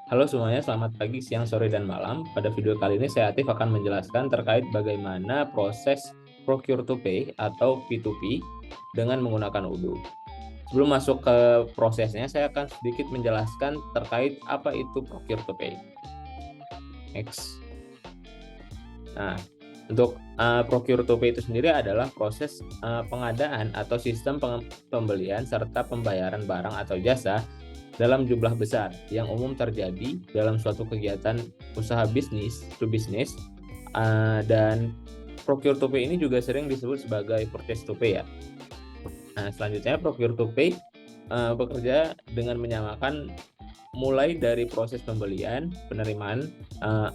Halo semuanya, selamat pagi, siang, sore, dan malam. Pada video kali ini saya Atif akan menjelaskan terkait bagaimana proses procure to pay atau P2P dengan menggunakan Odoo. Sebelum masuk ke prosesnya, saya akan sedikit menjelaskan terkait apa itu procure to pay. Next. Nah, untuk procure to pay itu sendiri adalah proses pengadaan atau sistem pembelian serta pembayaran barang atau jasa dalam jumlah besar yang umum terjadi dalam suatu kegiatan usaha bisnis to bisnis, dan procure to pay ini juga sering disebut sebagai purchase to pay ya. Nah, selanjutnya procure to pay bekerja dengan menyamakan mulai dari proses pembelian, penerimaan,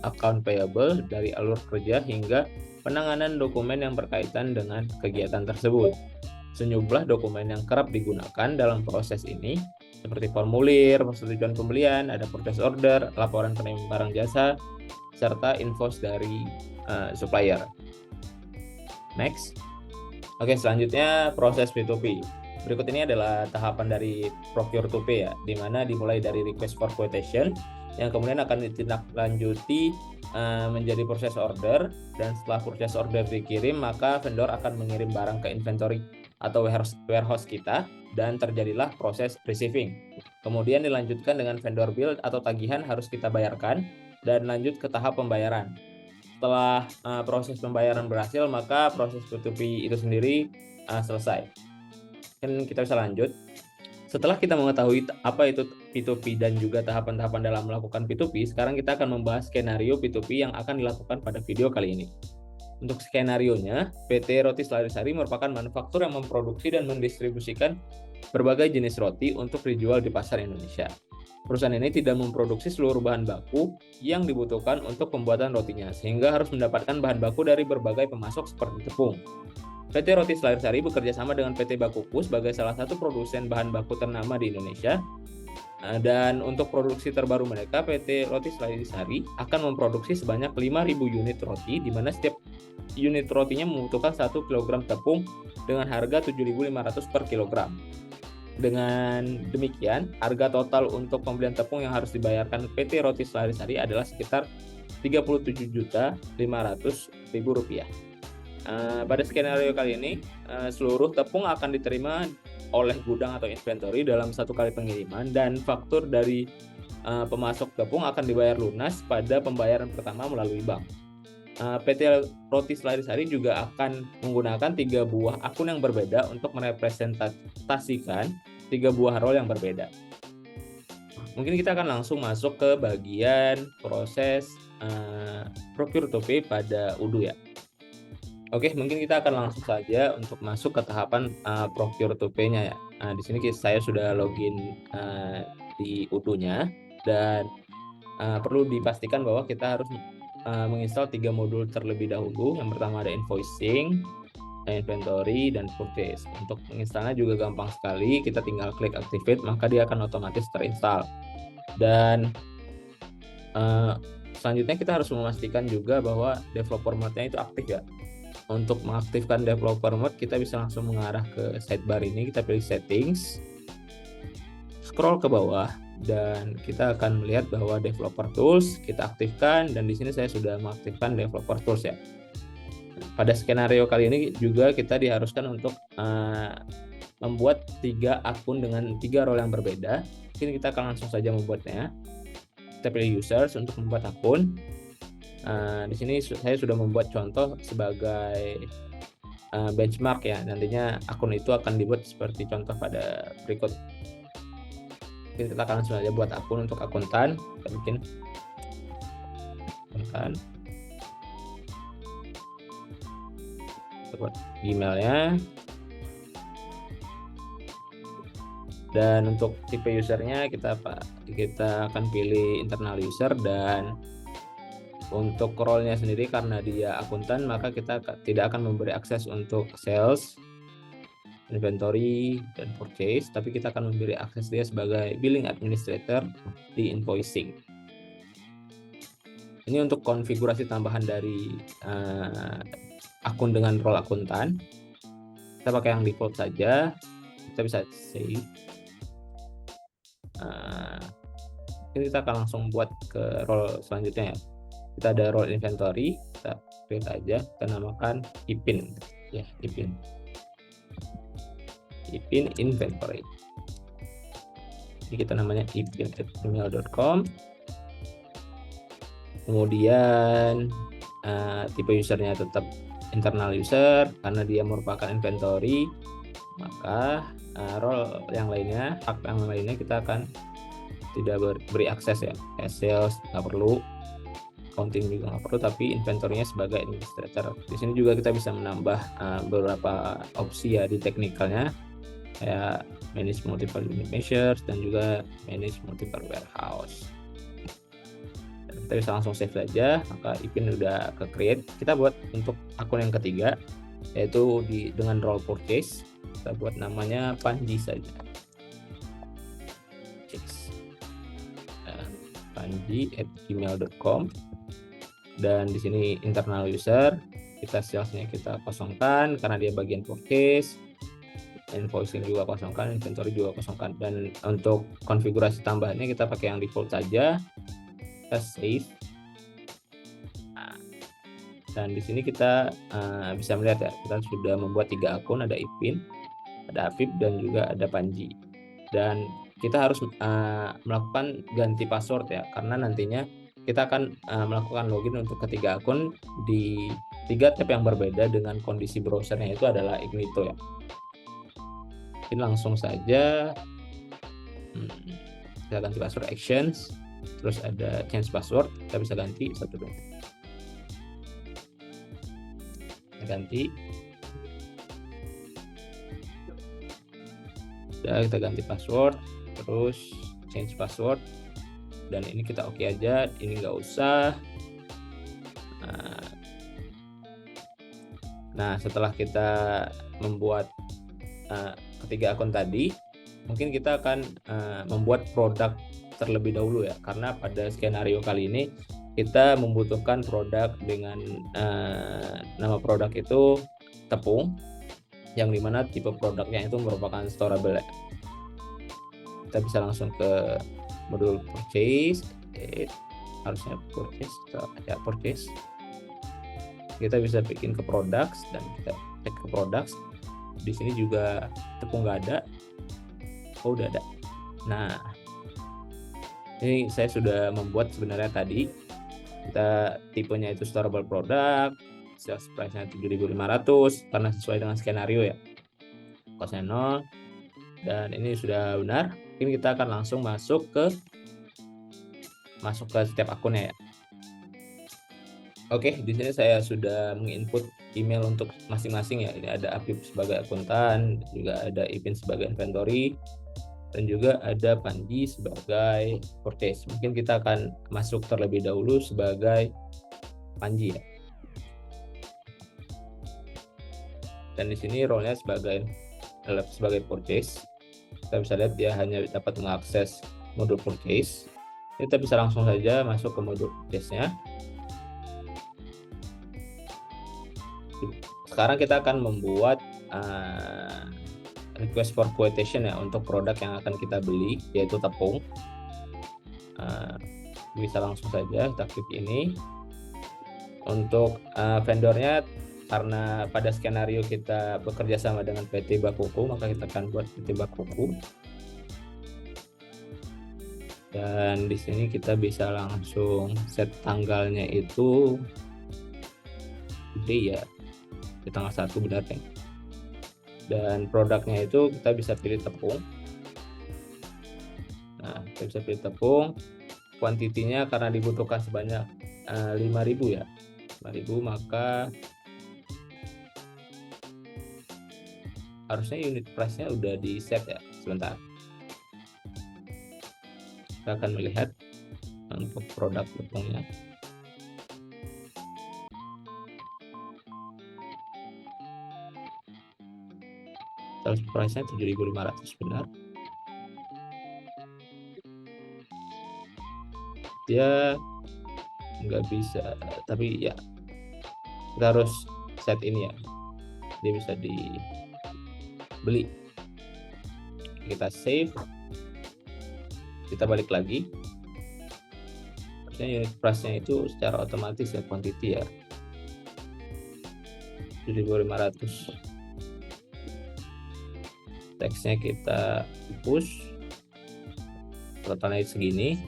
account payable dari alur kerja hingga penanganan dokumen yang berkaitan dengan kegiatan tersebut. Sejumlah dokumen yang kerap digunakan dalam proses ini seperti formulir, persetujuan pembelian, ada purchase order, laporan penerimaan barang jasa, serta invoice dari supplier. Next. Oke, selanjutnya proses P2P. Berikut ini adalah tahapan dari procure to pay ya, di mana dimulai dari request for quotation yang kemudian akan ditindaklanjuti menjadi purchase order, dan setelah purchase order dikirim maka vendor akan mengirim barang ke inventory atau warehouse kita dan terjadilah proses receiving. Kemudian dilanjutkan dengan vendor bill atau tagihan harus kita bayarkan dan lanjut ke tahap pembayaran. Setelah proses pembayaran berhasil maka proses P2P itu sendiri selesai. Dan kita bisa lanjut. Setelah kita mengetahui apa itu P2P dan juga tahapan-tahapan dalam melakukan P2P, sekarang kita akan membahas skenario P2P yang akan dilakukan pada video kali ini. Untuk skenarionya, PT Roti Selarisari merupakan manufaktur yang memproduksi dan mendistribusikan berbagai jenis roti untuk dijual di pasar Indonesia. Perusahaan ini tidak memproduksi seluruh bahan baku yang dibutuhkan untuk pembuatan rotinya, sehingga harus mendapatkan bahan baku dari berbagai pemasok seperti tepung. PT Roti Selarisari bekerja sama dengan PT Bakuku sebagai salah satu produsen bahan baku ternama di Indonesia. Dan untuk produksi terbaru mereka, PT Roti Selarisari akan memproduksi sebanyak 5.000 unit roti, di mana setiap unit rotinya membutuhkan 1 kg tepung dengan harga 7.500 per kilogram. Dengan demikian, harga total untuk pembelian tepung yang harus dibayarkan PT Roti Selarisari adalah sekitar Rp37.500.000. Pada skenario kali ini, seluruh tepung akan diterima oleh gudang atau inventory dalam satu kali pengiriman, dan faktur dari pemasok tepung akan dibayar lunas pada pembayaran pertama melalui bank. PT Roti Selarisari juga akan menggunakan 3 buah akun yang berbeda untuk merepresentasikan 3 buah role yang berbeda. Mungkin kita akan langsung masuk ke bagian proses procure to pay pada Odoo ya. Oke, mungkin kita akan langsung saja untuk masuk ke tahapan procure to pay-nya ya. Nah, di sini saya sudah login di Odoo-nya, dan perlu dipastikan bahwa kita harus menginstal 3 modul terlebih dahulu. Yang pertama ada invoicing, inventory, dan purchase. Untuk menginstalnya juga gampang sekali, kita tinggal klik activate maka dia akan otomatis terinstall. Dan selanjutnya kita harus memastikan juga bahwa developer mode-nya itu aktif ya. Untuk mengaktifkan developer mode, kita bisa langsung mengarah ke sidebar ini, kita pilih settings, scroll ke bawah, dan kita akan melihat bahwa developer tools kita aktifkan, dan di sini saya sudah mengaktifkan developer tools ya. Pada skenario kali ini juga kita diharuskan untuk membuat 3 akun dengan 3 role yang berbeda. Mungkin kita akan langsung saja membuatnya. Kita pilih users untuk membuat akun. Di sini saya sudah membuat contoh sebagai benchmark ya. Nantinya akun itu akan dibuat seperti contoh pada berikut. Mungkin kita akan langsung saja buat akun untuk akuntan. Kita bikin akuntan. Kita buat emailnya. Dan untuk tipe usernya kita akan pilih internal user, dan untuk role-nya sendiri karena dia akuntan maka kita tidak akan memberi akses untuk sales, inventory, dan purchase, tapi kita akan memberi akses dia sebagai billing administrator di invoicing. Ini untuk konfigurasi tambahan dari akun dengan role akuntan. Kita pakai yang default saja. Kita bisa save. Ini kita akan langsung buat ke role selanjutnya ya. Kita ada role inventory, kita create aja, kita namakan ipin ya, ipin inventory. Jadi kita namanya ipin@gmail.com. Kemudian tipe usernya tetap internal user karena dia merupakan inventory, maka role yang lainnya, hak yang lainnya kita akan tidak beri akses ya. Sales nggak perlu, accounting juga nggak perlu, tapi inventory-nya sebagai administrator. Di sini juga kita bisa menambah beberapa opsi ya di teknikalnya, kayak manage multiple unit measures dan juga manage multiple warehouse. Dan kita bisa langsung save saja, maka ipin udah ke create. Kita buat untuk akun yang ketiga, yaitu dengan role purchase. Kita buat namanya Panji saja. Panji@gmail.com. Dan di sini internal user, kita salesnya kita kosongkan karena dia bagian purchase, invoicing juga kosongkan, inventory juga kosongkan. Dan untuk konfigurasi tambahannya kita pakai yang default saja, kita save. Dan di sini kita bisa melihat ya, kita sudah membuat 3 akun, ada Ipin, ada Afif, dan juga ada Panji. Dan kita harus melakukan ganti password ya, karena nantinya kita akan melakukan login untuk ketiga akun di 3 tab yang berbeda dengan kondisi browsernya itu adalah Ignito ya. Ini langsung saja kita ganti password, actions, terus ada change password, kita bisa ganti satu dulu. Ganti, kita ganti password, terus change password, dan ini kita oke aja, ini nggak usah. Nah setelah kita membuat ketiga akun tadi, mungkin kita akan membuat produk terlebih dahulu ya, karena pada skenario kali ini kita membutuhkan produk dengan nama produk itu tepung, yang dimana tipe produknya itu merupakan storable ya. Kita bisa langsung ke modul purchase, harusnya purchase, ya purchase. Kita bisa bikin ke products dan kita cek ke products. Di sini juga tepung nggak ada, oh udah ada. Nah ini saya sudah membuat sebenarnya tadi. Kita tipenya itu storable product, sales price-nya 7.500 karena sesuai dengan skenario ya, cost-nya 0, dan ini sudah benar. Ini kita akan langsung masuk ke setiap akunnya ya. Oke, di sini saya sudah menginput email untuk masing-masing ya. Ini ada Afif sebagai akuntan, juga ada Ipin sebagai inventory, dan juga ada Panji sebagai purchase. Mungkin kita akan masuk terlebih dahulu sebagai Panji ya. Dan di sini role-nya sebagai purchase. Kita bisa lihat dia hanya dapat mengakses modul purchase. Kita bisa langsung saja masuk ke modul purchase-nya. Sekarang kita akan membuat request for quotation ya untuk produk yang akan kita beli, yaitu tepung. Bisa langsung saja kita klik ini. Untuk vendornya, karena pada skenario kita bekerja sama dengan PT Bakuku, maka kita akan buat PT Bakuku. Dan di sini kita bisa langsung set tanggalnya itu di tanggal 1 benar ya. Dan produknya itu kita bisa pilih tepung. Nah, kita bisa pilih tepung. Kuantitinya karena dibutuhkan sebanyak 5.000 ya. 5.000, maka harusnya unit price-nya udah di set ya. Sebentar. Kita akan melihat untuk produk tepungnya. Sales price-nya 7.500 benar. Dia nggak bisa, tapi ya kita harus set ini ya. Dia bisa dibeli. Kita save. Kita balik lagi. Harusnya unit price-nya itu secara otomatis ya, quantity ya, 7.500. Teksnya kita push, totalnya segini.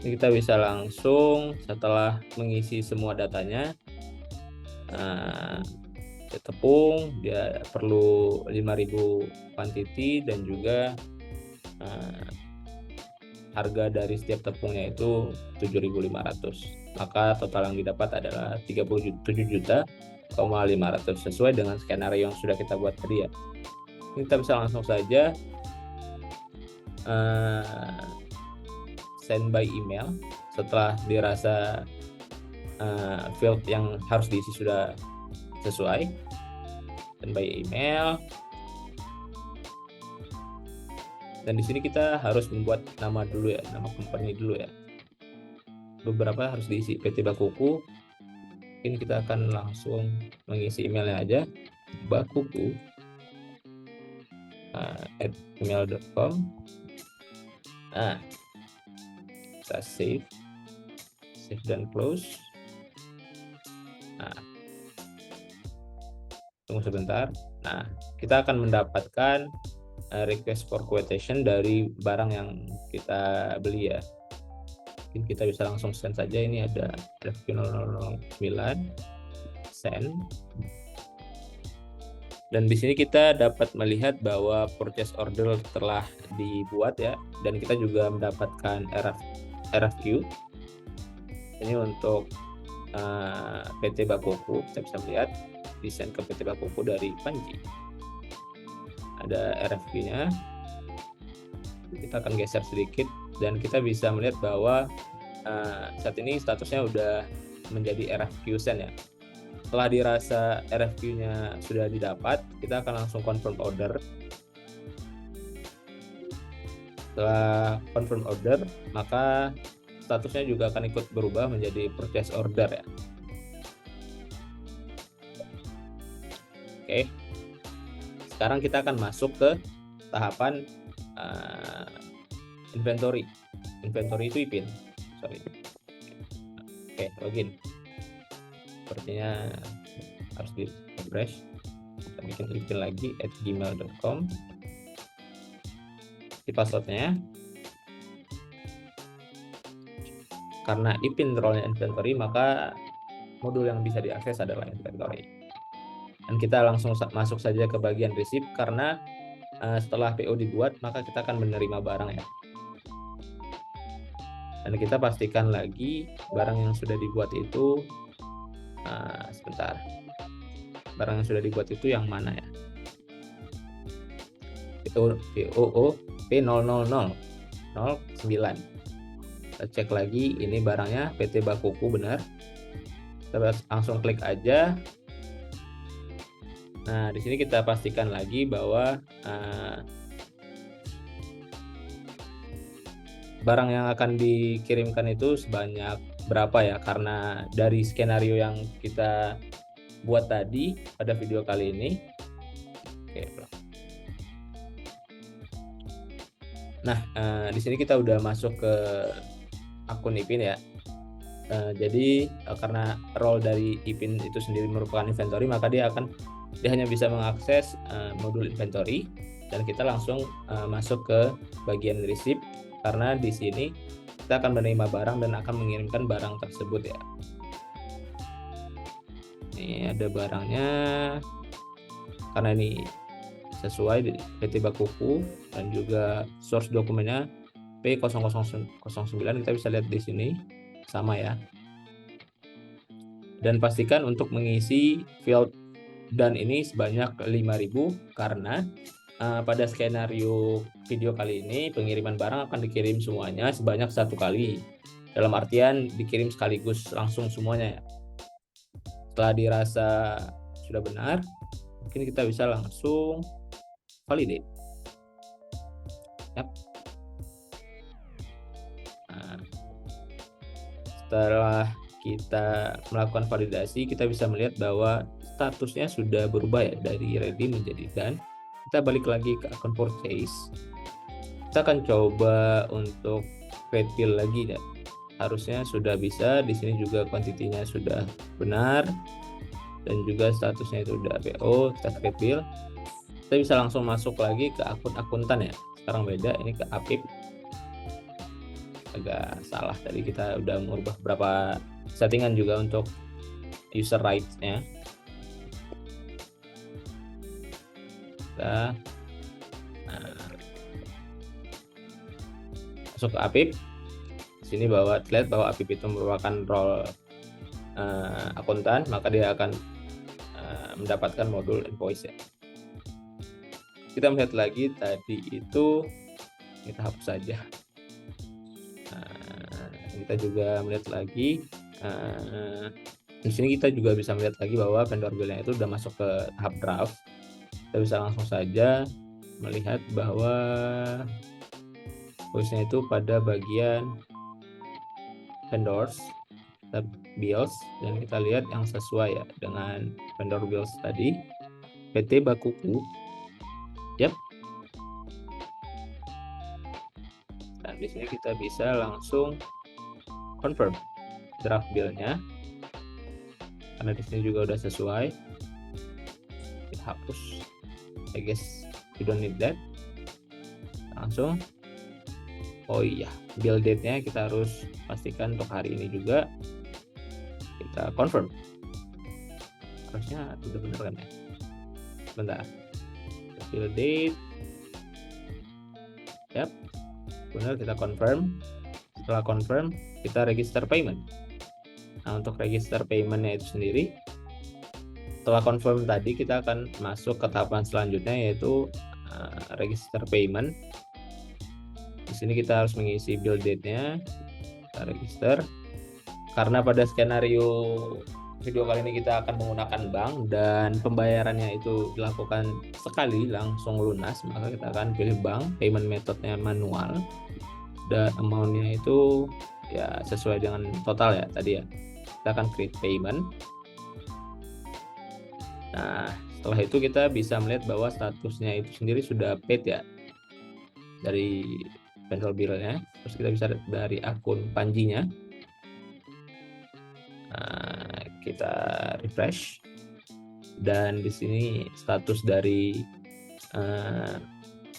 Ini kita bisa langsung setelah mengisi semua datanya, tepung dia perlu 5.000 quantity dan juga harga dari setiap tepungnya itu 7.500. Maka total yang didapat adalah 37.500.000 sesuai dengan skenario yang sudah kita buat tadi ya. Kita bisa langsung saja send by email setelah dirasa field yang harus diisi sudah sesuai. Send by email. Dan di sini kita harus membuat nama dulu ya, nama company dulu ya. Beberapa harus diisi, PT Bakuku. Mungkin kita akan langsung mengisi emailnya aja, bakuku @gmail.com. Nah, kita save dan close. Nah, tunggu sebentar. Nah, kita akan mendapatkan request for quotation dari barang yang kita beli ya. Mungkin kita bisa langsung send saja. Ini ada RFQ009 send. Dan di sini kita dapat melihat bahwa purchase order telah dibuat ya, dan kita juga mendapatkan RFQ. Ini untuk PT Bakuku. Kita bisa melihat desain ke PT Bakuku dari Panji. Ada RFQ-nya. Kita akan geser sedikit dan kita bisa melihat bahwa saat ini statusnya udah menjadi RFQ send ya. Setelah dirasa RFQ-nya sudah didapat, kita akan langsung confirm order. Setelah confirm order, maka statusnya juga akan ikut berubah menjadi purchase order ya. Oke. Sekarang kita akan masuk ke tahapan inventory. Inventory itu IPIN. Sorry. Oke, login. Sepertinya harus di refresh. Kita bikin IPIN lagi @gmail.com. Di passwordnya. Karena IPIN role-nya inventory, maka modul yang bisa diakses adalah inventory. Dan kita langsung masuk saja ke bagian receipt karena setelah PO dibuat maka kita akan menerima barang ya. Dan kita pastikan lagi barang yang sudah dibuat itu sebentar. Barang yang sudah dibuat itu yang mana ya? Itu POO P00009. Kita cek lagi ini barangnya PT Bakuku benar. Kita langsung klik aja. Nah, di sini kita pastikan lagi bahwa barang yang akan dikirimkan itu sebanyak berapa ya, karena dari skenario yang kita buat tadi pada video kali ini. Oke. Nah, di sini kita udah masuk ke akun IPIN ya. Jadi karena role dari IPIN itu sendiri merupakan inventory, maka dia hanya bisa mengakses modul inventory, dan kita langsung masuk ke bagian receipt karena di sini kita akan menerima barang dan akan mengirimkan barang tersebut ya. Ini ada barangnya, karena ini sesuai di PT Bakuku dan juga source dokumennya P0009, kita bisa lihat di sini sama ya. Dan pastikan untuk mengisi field dan ini sebanyak 5.000 karena pada skenario video kali ini pengiriman barang akan dikirim semuanya sebanyak satu kali, dalam artian dikirim sekaligus langsung semuanya ya. Setelah dirasa sudah benar, mungkin kita bisa langsung validate. Yap. Nah, setelah kita melakukan validasi, kita bisa melihat bahwa statusnya sudah berubah ya, dari ready menjadi done. Kita balik lagi ke akun purchase. Kita akan coba untuk create bill lagi ya. harusnya sudah bisa. Di sini juga kuantitinya sudah benar dan juga statusnya itu udah PO, start bill. Kita bisa langsung masuk lagi ke akun akuntan ya. Sekarang beda, ini ke APIP. Agak salah, tadi kita udah mengubah beberapa settingan juga untuk user rights-nya. Kita masuk ke APIP. Di sini terlihat bahwa APIP itu merupakan role akuntan, maka dia akan mendapatkan modul invoice ya. Kita melihat lagi tadi itu, kita hapus saja. Kita juga melihat lagi di sini kita juga bisa melihat lagi bahwa vendor bill-nya itu sudah masuk ke tahap draft. Kita bisa langsung saja melihat bahwa invoice-nya itu pada bagian vendors bills, dan kita lihat yang sesuai ya dengan vendor bills tadi, PT Bakuku. Yap. Nah, di sini kita bisa langsung confirm draft bill-nya karena di sini juga udah sesuai. Kita hapus, I guess you don't need that. Langsung, oh iya, bill date-nya kita harus pastikan untuk hari ini juga. Kita confirm, harusnya udah benar kan ya. Bentar, bill date, yap, benar, kita confirm. Setelah confirm, kita register payment. Nah, untuk register payment-nya itu sendiri, setelah confirm tadi, kita akan masuk ke tahapan selanjutnya, yaitu register payment. Di sini kita harus mengisi bill date-nya, kita register. Karena pada skenario video kali ini kita akan menggunakan bank dan pembayarannya itu dilakukan sekali langsung lunas, maka kita akan pilih bank, payment methodnya manual, dan amount-nya itu ya sesuai dengan total ya tadi ya. Kita akan create payment. Nah, setelah itu kita bisa melihat bahwa statusnya itu sendiri sudah paid ya dari vendor bill-nya. Terus kita bisa lihat dari akun Panjinya. Nah, kita refresh, dan di sini status dari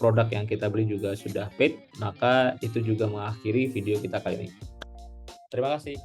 produk yang kita beli juga sudah paid, maka itu juga mengakhiri video kita kali ini. Terima kasih.